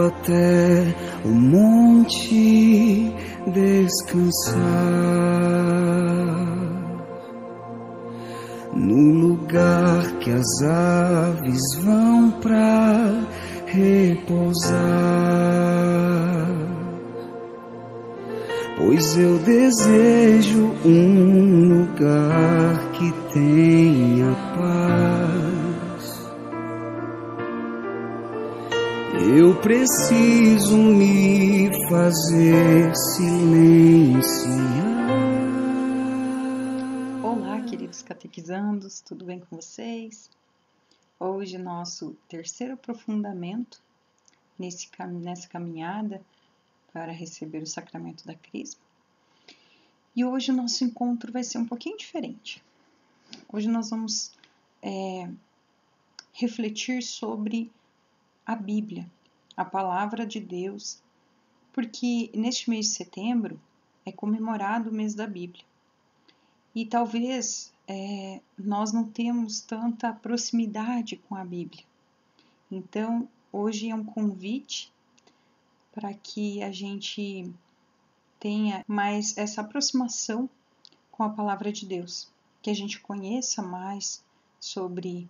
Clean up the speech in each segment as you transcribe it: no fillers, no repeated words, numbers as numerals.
até o monte descansar, no lugar que as aves vão pra repousar, pois eu desejo um lugar que tenha paz. Eu preciso me fazer silenciar. Olá, queridos catequizandos, tudo bem com vocês? Hoje nosso terceiro aprofundamento nessa caminhada para receber o sacramento da Crisma. E hoje o nosso encontro vai ser um pouquinho diferente. Hoje nós vamos refletir sobre a Bíblia, a Palavra de Deus, porque neste mês de setembro é comemorado o mês da Bíblia. E talvez nós não temos tanta proximidade com a Bíblia. Então, hoje é um convite para que a gente tenha mais essa aproximação com a Palavra de Deus, que a gente conheça mais sobre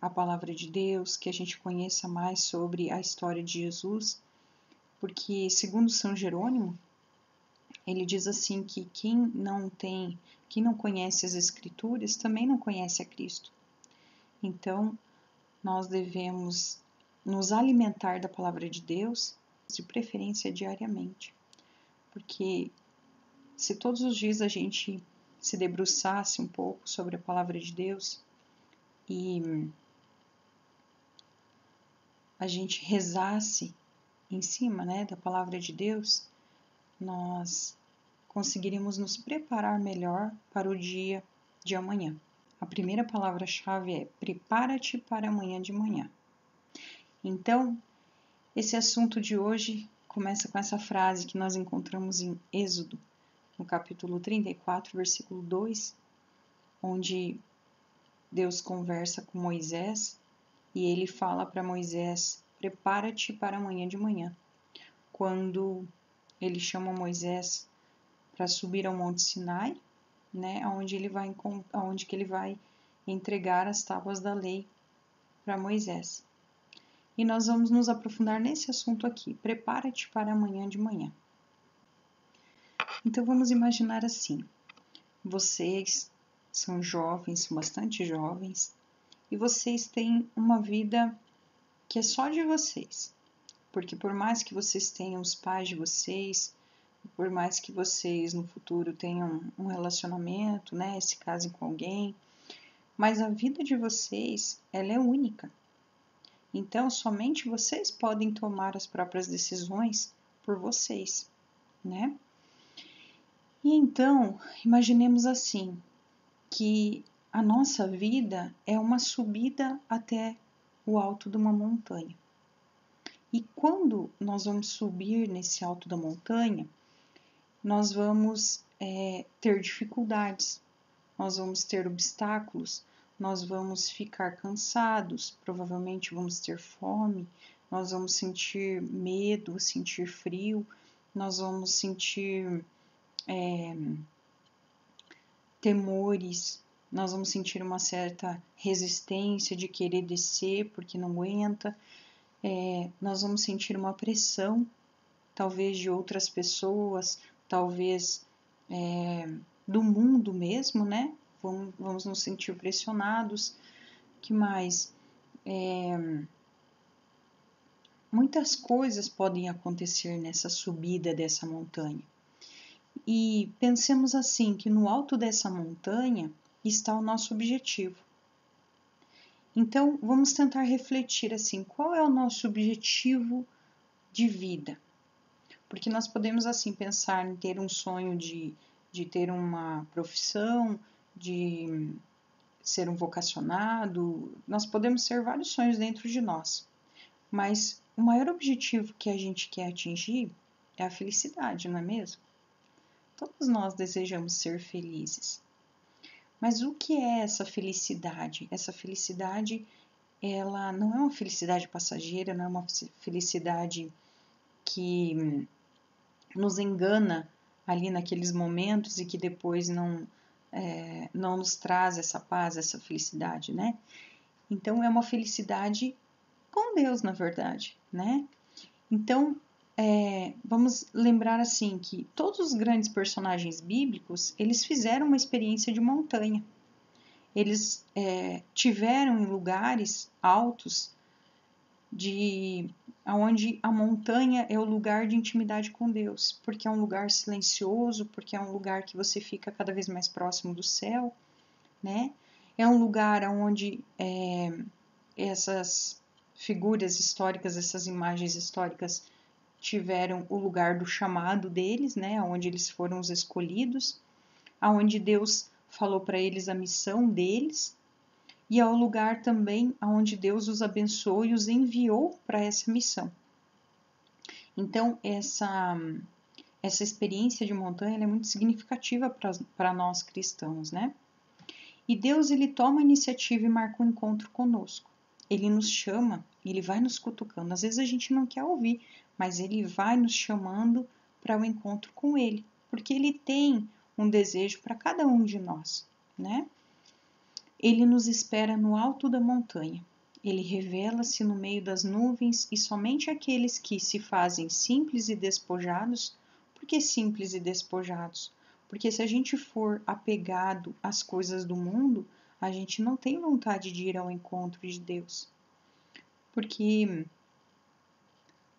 a Palavra de Deus, que a gente conheça mais sobre a história de Jesus, porque, segundo São Jerônimo, ele diz assim que quem não conhece as Escrituras também não conhece a Cristo. Então, nós devemos nos alimentar da Palavra de Deus, de preferência diariamente, porque se todos os dias a gente se debruçasse um pouco sobre a Palavra de Deus e a gente rezasse em cima, da Palavra de Deus, nós conseguiríamos nos preparar melhor para o dia de amanhã. A primeira palavra-chave é prepara-te para amanhã de manhã. Então, esse assunto de hoje começa com essa frase que nós encontramos em Êxodo, no capítulo 34, versículo 2, onde Deus conversa com Moisés e ele fala para Moisés, prepara-te para amanhã de manhã. Quando ele chama Moisés para subir ao Monte Sinai, onde ele vai entregar as tábuas da lei para Moisés. E nós vamos nos aprofundar nesse assunto aqui, prepara-te para amanhã de manhã. Então vamos imaginar assim, vocês são jovens, são bastante jovens, e vocês têm uma vida que é só de vocês, porque por mais que vocês tenham os pais de vocês, por mais que vocês no futuro tenham um relacionamento, se casem com alguém, mas a vida de vocês, ela é única. Então, somente vocês podem tomar as próprias decisões por vocês, E então, imaginemos assim, que a nossa vida é uma subida até o alto de uma montanha. E quando nós vamos subir nesse alto da montanha, nós vamos ter dificuldades, nós vamos ter obstáculos, nós vamos ficar cansados, provavelmente vamos ter fome, nós vamos sentir medo, sentir frio, nós vamos sentir temores, nós vamos sentir uma certa resistência de querer descer porque não aguenta, nós vamos sentir uma pressão, talvez de outras pessoas, talvez do mundo mesmo, Vamos nos sentir pressionados. Que mais? Muitas coisas podem acontecer nessa subida dessa montanha. E pensemos assim, que no alto dessa montanha está o nosso objetivo. Então, vamos tentar refletir assim, qual é o nosso objetivo de vida? Porque nós podemos assim pensar em ter um sonho de ter uma profissão, de ser um vocacionado, nós podemos ter vários sonhos dentro de nós, mas o maior objetivo que a gente quer atingir é a felicidade, não é mesmo? Todos nós desejamos ser felizes. Mas o que é essa felicidade? Essa felicidade ela não é uma felicidade passageira, não é uma felicidade que nos engana ali naqueles momentos e que depois não nos traz essa paz, essa felicidade, né? Então é uma felicidade com Deus, na verdade, né? Então vamos lembrar assim que todos os grandes personagens bíblicos eles fizeram uma experiência de montanha. Eles tiveram em lugares altos onde a montanha é o lugar de intimidade com Deus, porque é um lugar silencioso, porque é um lugar que você fica cada vez mais próximo do céu, né? É um lugar onde essas figuras históricas, essas imagens históricas tiveram o lugar do chamado deles, né? Onde eles foram os escolhidos, aonde Deus falou para eles a missão deles, e é o lugar também onde Deus os abençoou e os enviou para essa missão. Então, essa experiência de montanha é muito significativa para nós cristãos, né? E Deus, ele toma a iniciativa e marca um encontro conosco. Ele nos chama, ele vai nos cutucando. Às vezes a gente não quer ouvir, mas ele vai nos chamando para o encontro com ele, porque ele tem um desejo para cada um de nós, né? Ele nos espera no alto da montanha. Ele revela-se no meio das nuvens e somente aqueles que se fazem simples e despojados. Por que simples e despojados? Porque se a gente for apegado às coisas do mundo, a gente não tem vontade de ir ao encontro de Deus. Porque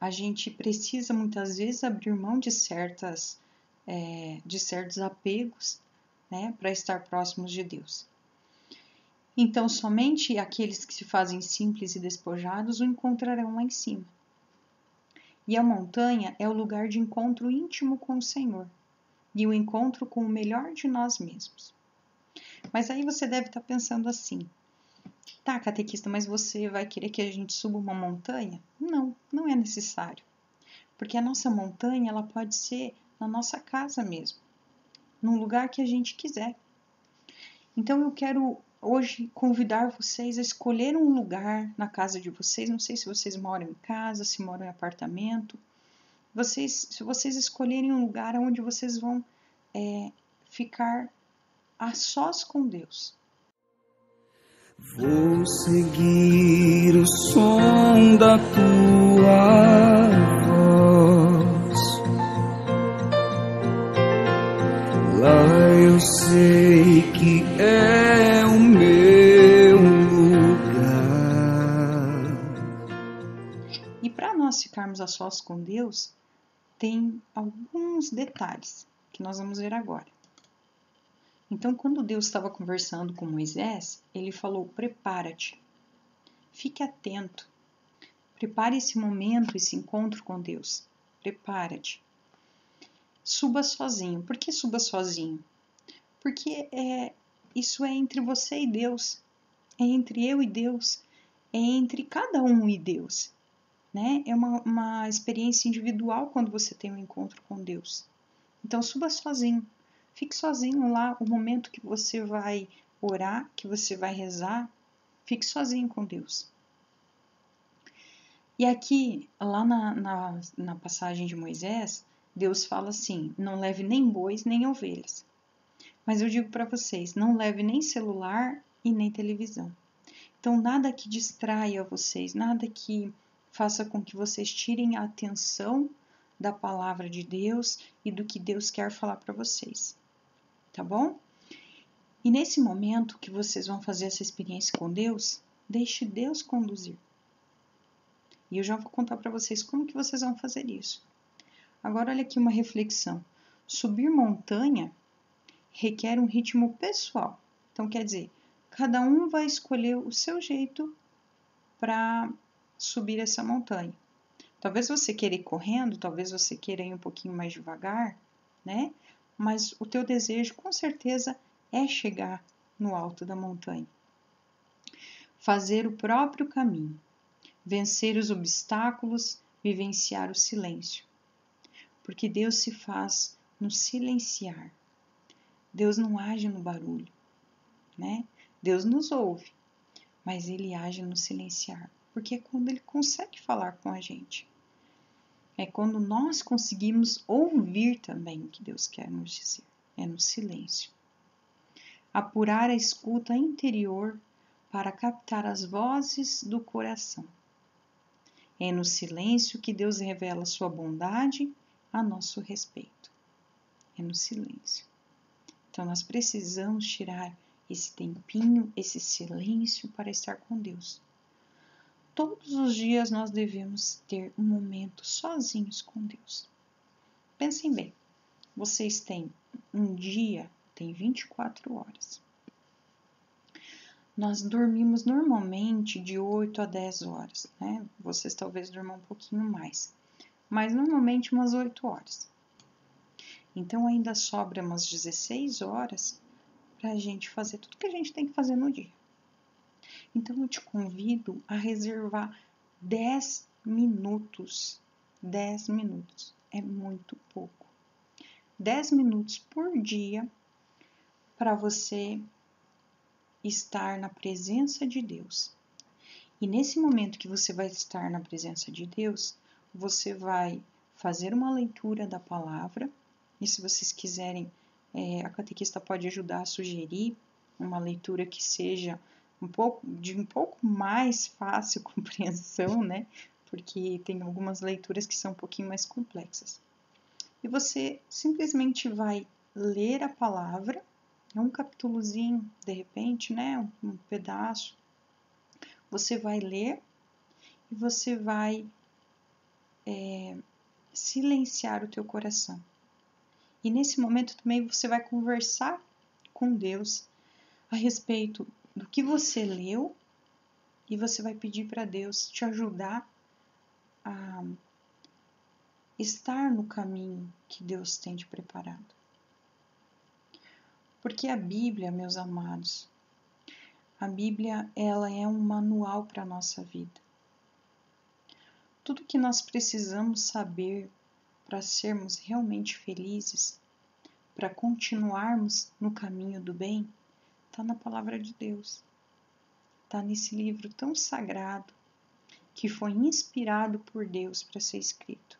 a gente precisa muitas vezes abrir mão de certos apegos, né, para estar próximos de Deus. Então, somente aqueles que se fazem simples e despojados o encontrarão lá em cima. E a montanha é o lugar de encontro íntimo com o Senhor e o encontro com o melhor de nós mesmos. Mas aí você deve estar pensando assim: tá, catequista, mas você vai querer que a gente suba uma montanha? Não, não é necessário. Porque a nossa montanha, ela pode ser na nossa casa mesmo, num lugar que a gente quiser. Então eu quero hoje convidar vocês a escolher um lugar na casa de vocês. Não sei se vocês moram em casa, se moram em apartamento. Se vocês escolherem um lugar onde vocês vão ficar a sós com Deus. Vou seguir o som da tua voz. Lá eu sei que é o meu lugar. E para nós ficarmos a sós com Deus, tem alguns detalhes que nós vamos ver agora. Então, quando Deus estava conversando com Moisés, ele falou: prepara-te, fique atento, prepare esse momento, esse encontro com Deus, prepara-te. Suba sozinho. Por que suba sozinho? Porque isso é entre você e Deus, é entre eu e Deus, é entre cada um e Deus, né? É uma experiência individual quando você tem um encontro com Deus. Então, suba sozinho. Fique sozinho lá, o momento que você vai orar, que você vai rezar, fique sozinho com Deus. E aqui, lá na passagem de Moisés, Deus fala assim: não leve nem bois nem ovelhas. Mas eu digo para vocês, não leve nem celular e nem televisão. Então, nada que distraia vocês, nada que faça com que vocês tirem a atenção da palavra de Deus e do que Deus quer falar para vocês. Tá bom? E nesse momento que vocês vão fazer essa experiência com Deus, deixe Deus conduzir. E eu já vou contar para vocês como que vocês vão fazer isso. Agora, olha aqui uma reflexão. Subir montanha requer um ritmo pessoal. Então, quer dizer, cada um vai escolher o seu jeito para subir essa montanha. Talvez você queira ir correndo, talvez você queira ir um pouquinho mais devagar, né? Mas o teu desejo, com certeza, é chegar no alto da montanha. Fazer o próprio caminho, vencer os obstáculos, vivenciar o silêncio. Porque Deus se faz no silenciar. Deus não age no barulho, né? Deus nos ouve, mas ele age no silenciar, porque é quando ele consegue falar com a gente. É quando nós conseguimos ouvir também o que Deus quer nos dizer. É no silêncio. Apurar a escuta interior para captar as vozes do coração. É no silêncio que Deus revela sua bondade a nosso respeito. É no silêncio. Então nós precisamos tirar esse tempinho, esse silêncio para estar com Deus. Todos os dias nós devemos ter um momento sozinhos com Deus. Pensem bem, vocês têm um dia, tem 24 horas. Nós dormimos normalmente de 8 a 10 horas, né? Vocês talvez durmam um pouquinho mais, mas normalmente umas 8 horas. Então ainda sobra umas 16 horas para a gente fazer tudo que a gente tem que fazer no dia. Então eu te convido a reservar 10 minutos. 10 minutos é muito pouco. 10 minutos por dia para você estar na presença de Deus. E nesse momento que você vai estar na presença de Deus, você vai fazer uma leitura da palavra. E se vocês quiserem, a catequista pode ajudar a sugerir uma leitura que seja um pouco mais fácil compreensão, né? Porque tem algumas leituras que são um pouquinho mais complexas. E você simplesmente vai ler a palavra, um capítulozinho, de repente, né? Um pedaço. Você vai ler e você vai silenciar o teu coração. E nesse momento também você vai conversar com Deus a respeito do que você leu e você vai pedir para Deus te ajudar a estar no caminho que Deus tem te preparado. Porque a Bíblia, meus amados, a Bíblia ela é um manual para a nossa vida. Tudo que nós precisamos saber para sermos realmente felizes, para continuarmos no caminho do bem, está na palavra de Deus. Está nesse livro tão sagrado que foi inspirado por Deus para ser escrito.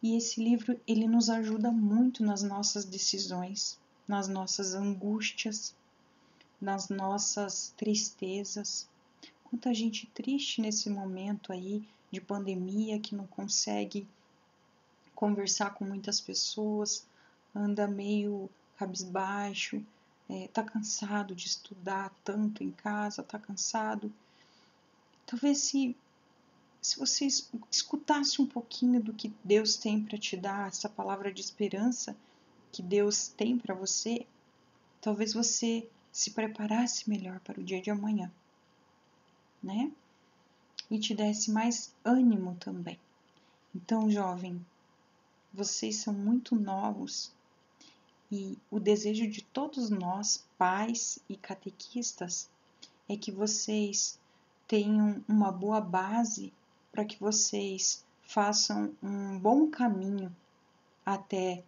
E esse livro ele nos ajuda muito nas nossas decisões, nas nossas angústias, nas nossas tristezas. Quanta gente triste nesse momento aí de pandemia que não consegue conversar com muitas pessoas, anda meio cabisbaixo, tá cansado de estudar tanto em casa, tá cansado. Talvez se você escutasse um pouquinho do que Deus tem para te dar, essa palavra de esperança que Deus tem para você, talvez você se preparasse melhor para o dia de amanhã, né? E te desse mais ânimo também. Então, jovem, vocês são muito novos e o desejo de todos nós, pais e catequistas, é que vocês tenham uma boa base para que vocês façam um bom caminho até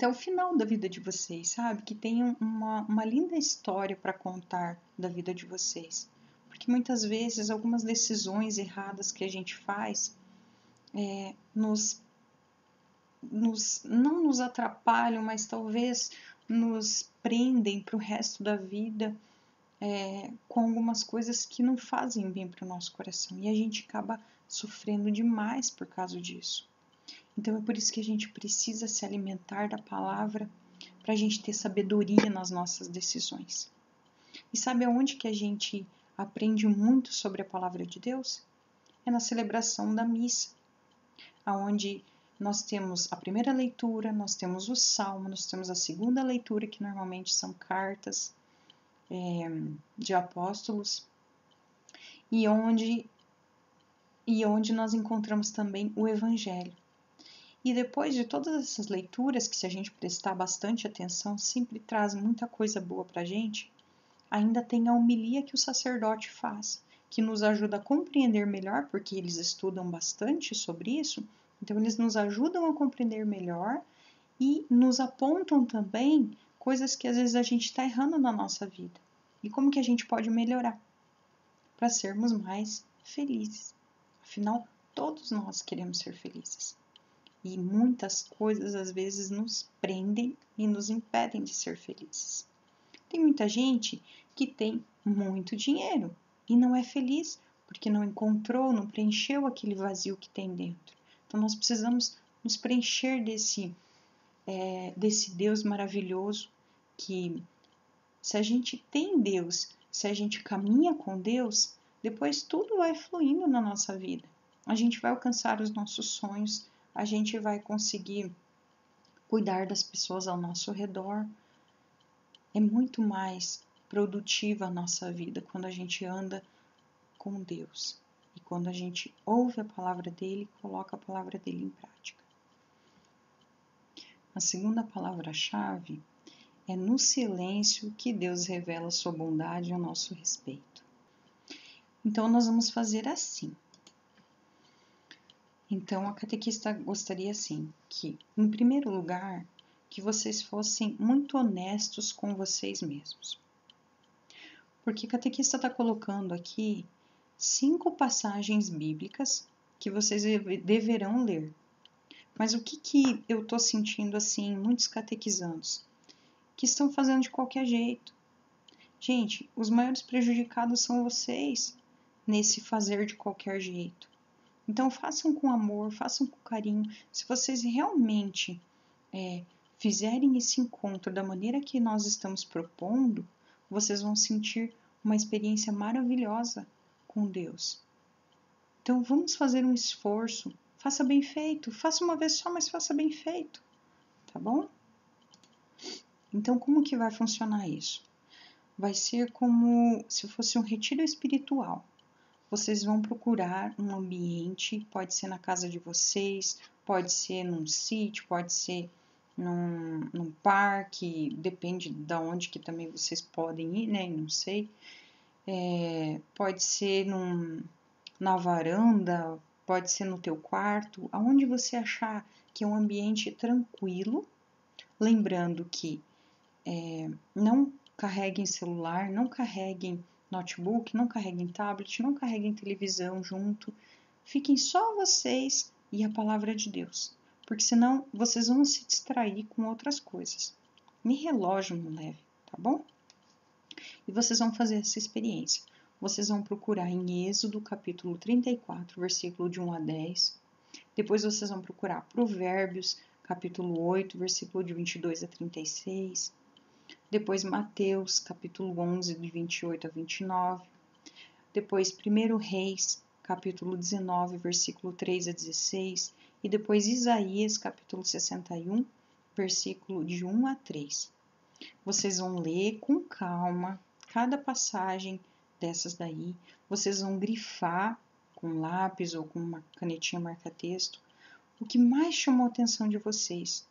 o final da vida de vocês, sabe? Que tenham uma linda história para contar da vida de vocês. Porque muitas vezes algumas decisões erradas que a gente faz não nos atrapalham, mas talvez nos prendem para o resto da vida com algumas coisas que não fazem bem para o nosso coração. E a gente acaba sofrendo demais por causa disso. Então é por isso que a gente precisa se alimentar da palavra para a gente ter sabedoria nas nossas decisões. E sabe aonde que a gente aprende muito sobre a palavra de Deus? É na celebração da missa, onde nós temos a primeira leitura, nós temos o salmo, nós temos a segunda leitura, que normalmente são cartas de apóstolos, e onde nós encontramos também o Evangelho. E depois de todas essas leituras, que se a gente prestar bastante atenção, sempre traz muita coisa boa para a gente, ainda tem a homilia que o sacerdote faz, que nos ajuda a compreender melhor, porque eles estudam bastante sobre isso, então eles nos ajudam a compreender melhor e nos apontam também coisas que às vezes a gente está errando na nossa vida e como que a gente pode melhorar para sermos mais felizes. Afinal, todos nós queremos ser felizes. E muitas coisas às vezes nos prendem e nos impedem de ser felizes. Tem muita gente que tem muito dinheiro e não é feliz porque não encontrou, não preencheu aquele vazio que tem dentro. Então nós precisamos nos preencher desse Deus maravilhoso que, se a gente tem Deus, se a gente caminha com Deus, depois tudo vai fluindo na nossa vida. A gente vai alcançar os nossos sonhos, a gente vai conseguir cuidar das pessoas ao nosso redor. É muito mais produtiva a nossa vida quando a gente anda com Deus e quando a gente ouve a palavra dele e coloca a palavra dele em prática. A segunda palavra-chave é no silêncio que Deus revela sua bondade a nosso respeito. Então, nós vamos fazer assim. Então, a catequista gostaria, assim, que, em primeiro lugar, que vocês fossem muito honestos com vocês mesmos. Porque a catequista está colocando aqui 5 passagens bíblicas que vocês deverão ler. Mas o que eu estou sentindo, assim, muitos catequizandos? Que estão fazendo de qualquer jeito. Gente, os maiores prejudicados são vocês nesse fazer de qualquer jeito. Então, façam com amor, façam com carinho. Se vocês realmente fizerem esse encontro da maneira que nós estamos propondo, vocês vão sentir uma experiência maravilhosa com Deus. Então, vamos fazer um esforço. Faça bem feito. Faça uma vez só, mas faça bem feito. Tá bom? Então, como que vai funcionar isso? Vai ser como se fosse um retiro espiritual. Vocês vão procurar um ambiente, pode ser na casa de vocês, pode ser num sítio, pode ser num parque, depende de onde que também vocês podem ir, né? Não sei. Pode ser na varanda, pode ser no teu quarto, aonde você achar que é um ambiente tranquilo, lembrando que não carreguem celular, não carreguem notebook, não carreguem tablet, não carreguem televisão junto. Fiquem só vocês e a palavra de Deus, porque senão vocês vão se distrair com outras coisas. Nem relógio não leve, tá bom? E vocês vão fazer essa experiência. Vocês vão procurar em Êxodo, capítulo 34, versículo de 1 a 10. Depois vocês vão procurar Provérbios, capítulo 8, versículo de 22 a 36. Depois Mateus, capítulo 11, de 28 a 29. Depois 1 Reis, capítulo 19, versículo 3 a 16. E depois Isaías, capítulo 61, versículo de 1 a 3. Vocês vão ler com calma cada passagem dessas daí. Vocês vão grifar com lápis ou com uma canetinha marca-texto o que mais chamou a atenção de vocês.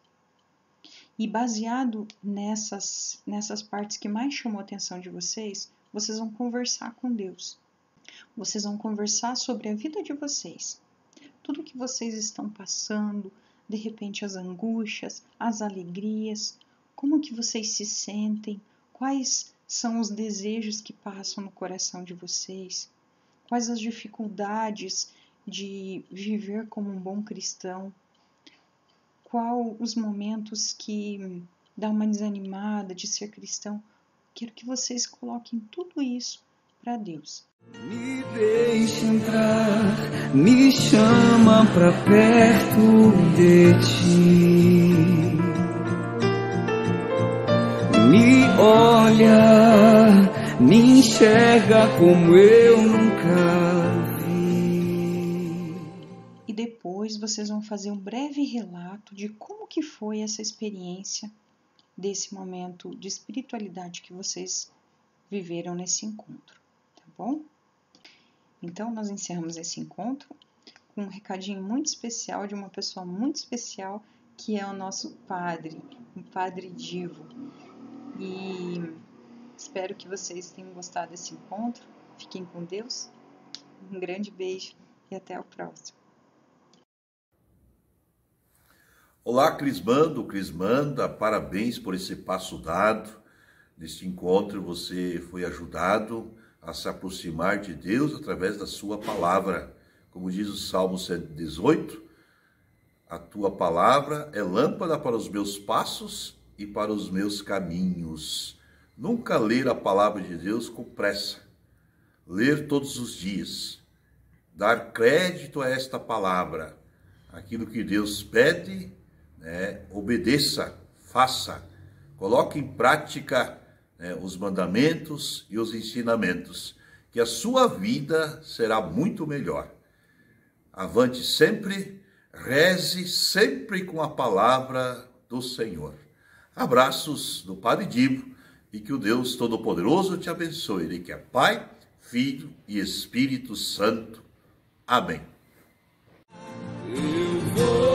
E baseado nessas partes que mais chamou a atenção de vocês, vocês vão conversar com Deus. Vocês vão conversar sobre a vida de vocês. Tudo que vocês estão passando, de repente as angústias, as alegrias, como que vocês se sentem, quais são os desejos que passam no coração de vocês, quais as dificuldades de viver como um bom cristão, qual os momentos que dá uma desanimada de ser cristão. Quero que vocês coloquem tudo isso para Deus. Me deixa entrar, me chama pra perto de ti. Me olha, me enxerga como eu nunca vi. E depois vocês vão fazer um breve relato de como que foi essa experiência desse momento de espiritualidade que vocês viveram nesse encontro, tá bom? Então, nós encerramos esse encontro com um recadinho muito especial de uma pessoa muito especial, que é o nosso padre, o Padre Divo. E espero que vocês tenham gostado desse encontro. Fiquem com Deus. Um grande beijo e até o próximo. Olá, Crismando, Crismanda, parabéns por esse passo dado. Neste encontro você foi ajudado a se aproximar de Deus através da sua palavra. Como diz o Salmo 118, a tua palavra é lâmpada para os meus passos e para os meus caminhos. Nunca ler a palavra de Deus com pressa. Ler todos os dias. Dar crédito a esta palavra. Aquilo que Deus pede, obedeça, faça. Coloque em prática os mandamentos e os ensinamentos, que a sua vida será muito melhor. Avante sempre, reze sempre com a palavra do Senhor. Abraços do Padre Dibo e que o Deus Todo-Poderoso te abençoe. Ele que é Pai, Filho e Espírito Santo. Amém. Eu vou